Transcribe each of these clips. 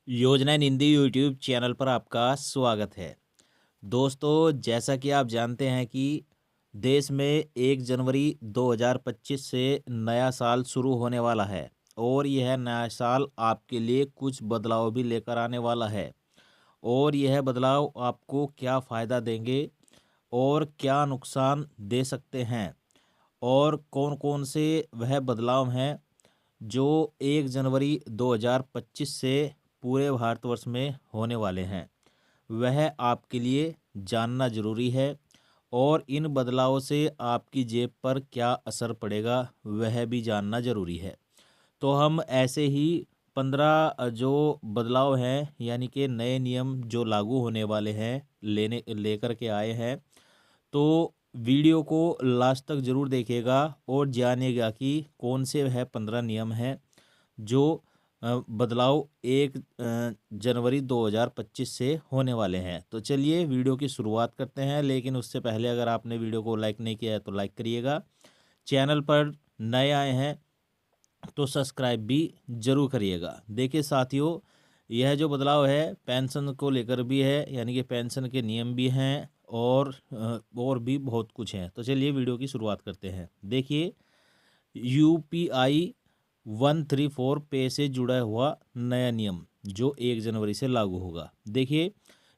योजना इन Hindi YouTube channel पर आपका स्वागत है। दोस्तों, जैसा कि आप जानते हैं कि देश में 1 जनवरी 2025 से नया साल शुरू होने वाला है और यह नया साल आपके लिए कुछ बदलाव भी लेकर आने वाला है। और यह बदलाव आपको क्या फ़ायदा देंगे और क्या नुकसान दे सकते हैं और कौन-कौन से वह बदलाव हैं जो 1 जनवरी 2025 से पूरे भारतवर्ष में होने वाले हैं, वह आपके लिए जानना ज़रूरी है। और इन बदलावों से आपकी जेब पर क्या असर पड़ेगा, वह भी जानना ज़रूरी है। तो हम ऐसे ही 15 जो बदलाव हैं, यानी कि नए नियम जो लागू होने वाले हैं, लेकर के आए हैं। तो वीडियो को लास्ट तक ज़रूर देखिएगा और जानिएगा कि कौन से वह 15 नियम हैं जो बदलाव 1 जनवरी 2025 से होने वाले हैं। तो चलिए वीडियो की शुरुआत करते हैं, लेकिन उससे पहले अगर आपने वीडियो को लाइक नहीं किया है तो लाइक करिएगा। चैनल पर नए आए हैं तो सब्सक्राइब भी ज़रूर करिएगा। देखिए साथियों, यह जो बदलाव है पेंशन को लेकर भी है, यानी कि पेंशन के नियम भी हैं और भी बहुत कुछ हैं। तो चलिए वीडियो की शुरुआत करते हैं। देखिए, यूपीआई 134 पे से जुड़ा हुआ नया नियम जो 1 जनवरी से लागू होगा। देखिए,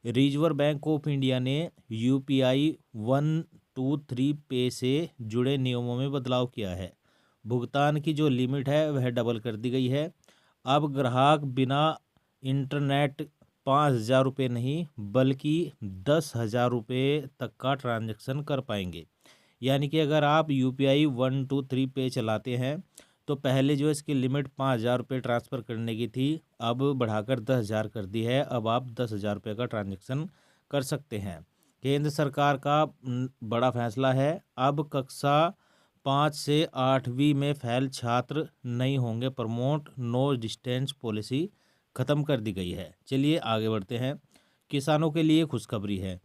रिजर्व बैंक ऑफ इंडिया ने यूपीआई 123 पे से जुड़े नियमों में बदलाव किया है। भुगतान की जो लिमिट है वह डबल कर दी गई है। अब ग्राहक बिना इंटरनेट 5,000 रुपये नहीं बल्कि 10,000 रुपये तक का ट्रांजैक्शन कर पाएंगे। यानी कि अगर आप यूपीआई 123 पे चलाते हैं तो पहले जो इसकी लिमिट 5,000 रुपये ट्रांसफ़र करने की थी, अब बढ़ाकर 10,000 कर दी है। अब आप 10,000 रुपये का ट्रांजैक्शन कर सकते हैं। केंद्र सरकार का बड़ा फैसला है। अब कक्षा 5 से 8वीं में फेल छात्र नहीं होंगे प्रमोट। नो डिस्टेंस पॉलिसी ख़त्म कर दी गई है। चलिए आगे बढ़ते हैं। किसानों के लिए खुशखबरी है।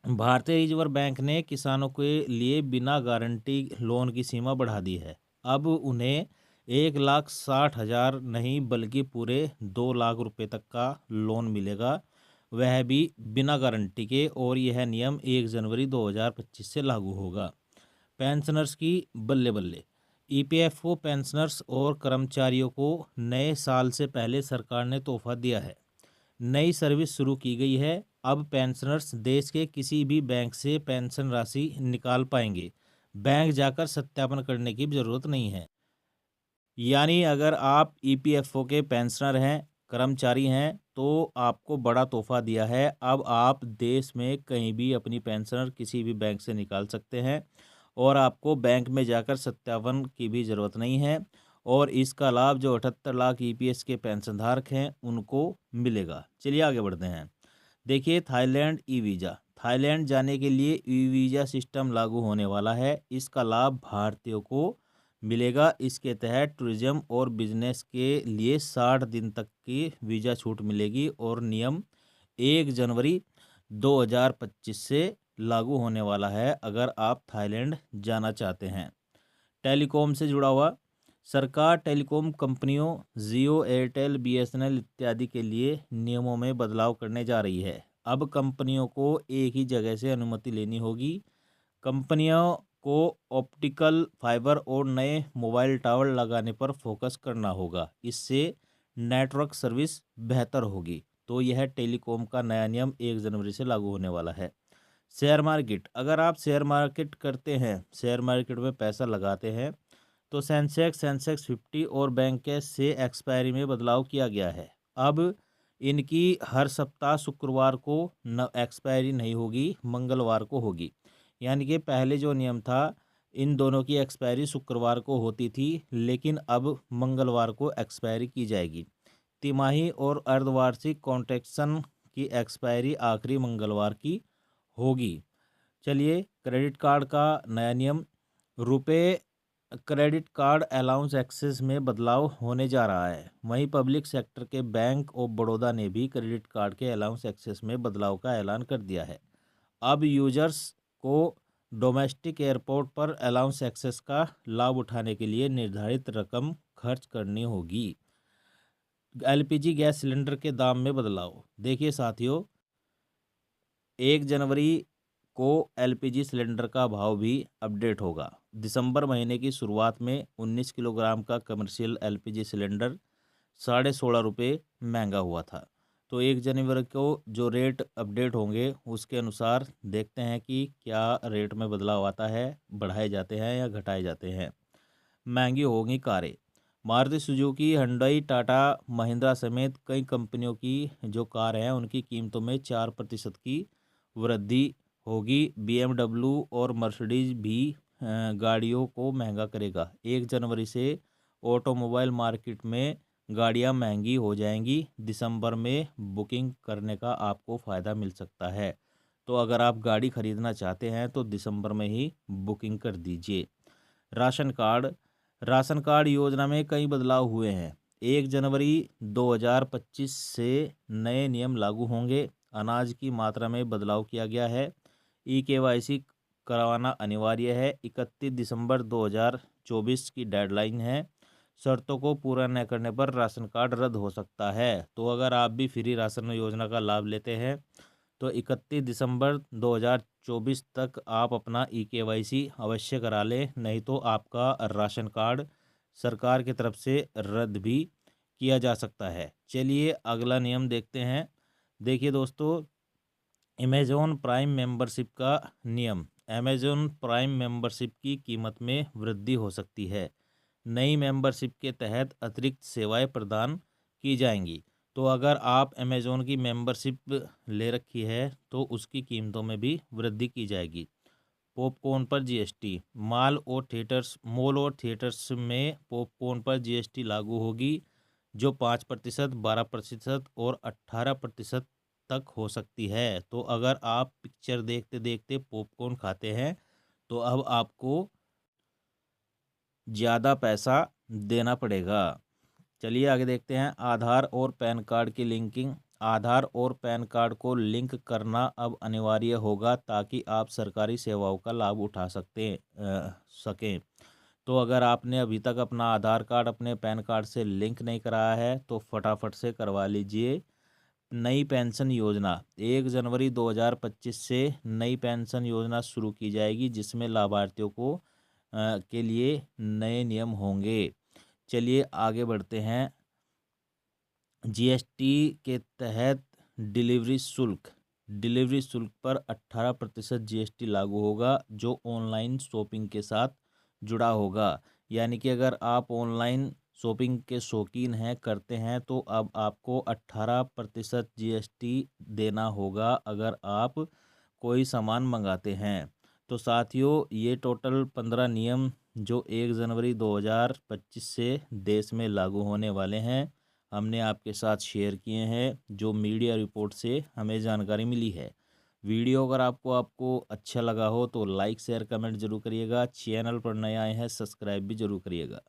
भारतीय रिजर्व बैंक ने किसानों के लिए बिना गारंटी लोन की सीमा बढ़ा दी है। अब उन्हें 1,60,000 नहीं बल्कि पूरे 2 लाख रुपए तक का लोन मिलेगा, वह भी बिना गारंटी के। और यह नियम 1 जनवरी 2025 से लागू होगा। पेंशनर्स की बल्ले बल्ले। ईपीएफओ पेंशनर्स और कर्मचारियों को नए साल से पहले सरकार ने तोहफा दिया है। नई सर्विस शुरू की गई है। अब पेंशनर्स देश के किसी भी बैंक से पेंशन राशि निकाल पाएंगे। बैंक जाकर सत्यापन करने की ज़रूरत नहीं है। यानी अगर आप ईपीएफओ के पेंशनर हैं, कर्मचारी हैं, तो आपको बड़ा तोहफा दिया है। अब आप देश में कहीं भी अपनी पेंशनर किसी भी बैंक से निकाल सकते हैं और आपको बैंक में जाकर सत्यापन की भी ज़रूरत नहीं है। और इसका लाभ जो 78 लाख ईपीएस के पेंशनधारक हैं उनको मिलेगा। चलिए आगे बढ़ते हैं। देखिए, थाईलैंड ई वीज़ा। थाईलैंड जाने के लिए ई वीज़ा सिस्टम लागू होने वाला है। इसका लाभ भारतीयों को मिलेगा। इसके तहत टूरिज्म और बिजनेस के लिए 60 दिन तक की वीज़ा छूट मिलेगी और नियम 1 जनवरी 2025 से लागू होने वाला है अगर आप थाईलैंड जाना चाहते हैं। टेलीकॉम से जुड़ा हुआ। सरकार टेलीकॉम कंपनियों जियो, एयरटेल, बीएसएनएल इत्यादि के लिए नियमों में बदलाव करने जा रही है। अब कंपनियों को एक ही जगह से अनुमति लेनी होगी। कंपनियों को ऑप्टिकल फाइबर और नए मोबाइल टावर लगाने पर फोकस करना होगा। इससे नेटवर्क सर्विस बेहतर होगी। तो यह टेलीकॉम का नया नियम 1 जनवरी से लागू होने वाला है। Share market. अगर आप शेयर मार्केट करते हैं, शेयर मार्केट में पैसा लगाते हैं, तो सेंसेक्स 50 और बैंक से एक्सपायरी में बदलाव किया गया है। अब इनकी हर सप्ताह शुक्रवार को न एक्सपायरी नहीं होगी, मंगलवार को होगी। यानी कि पहले जो नियम था, इन दोनों की एक्सपायरी शुक्रवार को होती थी, लेकिन अब मंगलवार को एक्सपायरी की जाएगी। तिमाही और अर्धवार्षिक कॉन्ट्रैक्शन की एक्सपायरी आखिरी मंगलवार की होगी। चलिए, क्रेडिट कार्ड का नया नियम। रुपए क्रेडिट कार्ड अलाउंस एक्सेस में बदलाव होने जा रहा है। वहीं पब्लिक सेक्टर के बैंक ऑफ बड़ौदा ने भी क्रेडिट कार्ड के अलाउंस एक्सेस में बदलाव का ऐलान कर दिया है। अब यूजर्स को डोमेस्टिक एयरपोर्ट पर अलाउंस एक्सेस का लाभ उठाने के लिए निर्धारित रकम खर्च करनी होगी। एलपीजी गैस सिलेंडर के दाम में बदलाव। देखिए साथियों, 1 जनवरी को एलपीजी सिलेंडर का भाव भी अपडेट होगा। दिसंबर महीने की शुरुआत में 19 किलोग्राम का कमर्शियल एलपीजी सिलेंडर 16.5 रुपये महंगा हुआ था। तो 1 जनवरी को जो रेट अपडेट होंगे उसके अनुसार देखते हैं कि क्या रेट में बदलाव आता है, बढ़ाए जाते हैं या घटाए जाते हैं। महंगी होंगी कारें। मारुति सुजुकी, हुंडई, टाटा, महिंद्रा समेत कई कंपनियों की जो कार हैं उनकी कीमतों में 4% की वृद्धि होगी। बीएमडब्ल्यू और मर्सिडीज भी गाड़ियों को महंगा करेगा। 1 जनवरी से ऑटोमोबाइल मार्केट में गाड़ियां महंगी हो जाएंगी। दिसंबर में बुकिंग करने का आपको फ़ायदा मिल सकता है। तो अगर आप गाड़ी खरीदना चाहते हैं तो दिसंबर में ही बुकिंग कर दीजिए। राशन कार्ड योजना में कई बदलाव हुए हैं। 1 जनवरी 2025 से नए नियम लागू होंगे। अनाज की मात्रा में बदलाव किया गया है। ई-केवाईसी करवाना अनिवार्य है। 31 दिसंबर 2024 की डेडलाइन है। शर्तों को पूरा न करने पर राशन कार्ड रद्द हो सकता है। तो अगर आप भी फ्री राशन योजना का लाभ लेते हैं तो 31 दिसंबर 2024 तक आप अपना ई-केवाईसी अवश्य करा लें, नहीं तो आपका राशन कार्ड सरकार की तरफ से रद्द भी किया जा सकता है। चलिए अगला नियम देखते हैं। देखिए दोस्तों, अमेज़ॉन प्राइम मेंबरशिप का नियम। अमेज़ॉन प्राइम मेंबरशिप की कीमत में वृद्धि हो सकती है। नई मेंबरशिप के तहत अतिरिक्त सेवाएं प्रदान की जाएंगी। तो अगर आप अमेज़ॉन की मेंबरशिप ले रखी है तो उसकी कीमतों में भी वृद्धि की जाएगी। पॉपकॉर्न पर जीएसटी। मॉल और थिएटर्स में पॉपकॉर्न पर जीएसटी लागू होगी, जो 5%, 12% और 18% तक हो सकती है। तो अगर आप पिक्चर देखते देखते पॉपकॉर्न खाते हैं तो अब आपको ज़्यादा पैसा देना पड़ेगा। चलिए आगे देखते हैं। आधार और पैन कार्ड की लिंकिंग। आधार और पैन कार्ड को लिंक करना अब अनिवार्य होगा ताकि आप सरकारी सेवाओं का लाभ उठा सकें। तो अगर आपने अभी तक अपना आधार कार्ड अपने पैन कार्ड से लिंक नहीं कराया है तो फटाफट से करवा लीजिए। नई पेंशन योजना। 1 जनवरी 2025 से नई पेंशन योजना शुरू की जाएगी, जिसमें लाभार्थियों को के लिए नए नियम होंगे। चलिए आगे बढ़ते हैं। जीएसटी के तहत डिलीवरी शुल्क पर 18% जीएसटी लागू होगा, जो ऑनलाइन शॉपिंग के साथ जुड़ा होगा। यानी कि अगर आप ऑनलाइन शॉपिंग के शौकीन हैं, करते हैं, तो अब आपको 18% जीएसटी देना होगा अगर आप कोई सामान मंगाते हैं। तो साथियों, ये टोटल 15 नियम जो 1 जनवरी 2025 से देश में लागू होने वाले हैं हमने आपके साथ शेयर किए हैं, जो मीडिया रिपोर्ट से हमें जानकारी मिली है। वीडियो अगर आपको अच्छा लगा हो तो लाइक शेयर कमेंट जरूर करिएगा। चैनल पर नए आए हैं सब्सक्राइब भी जरूर करिएगा।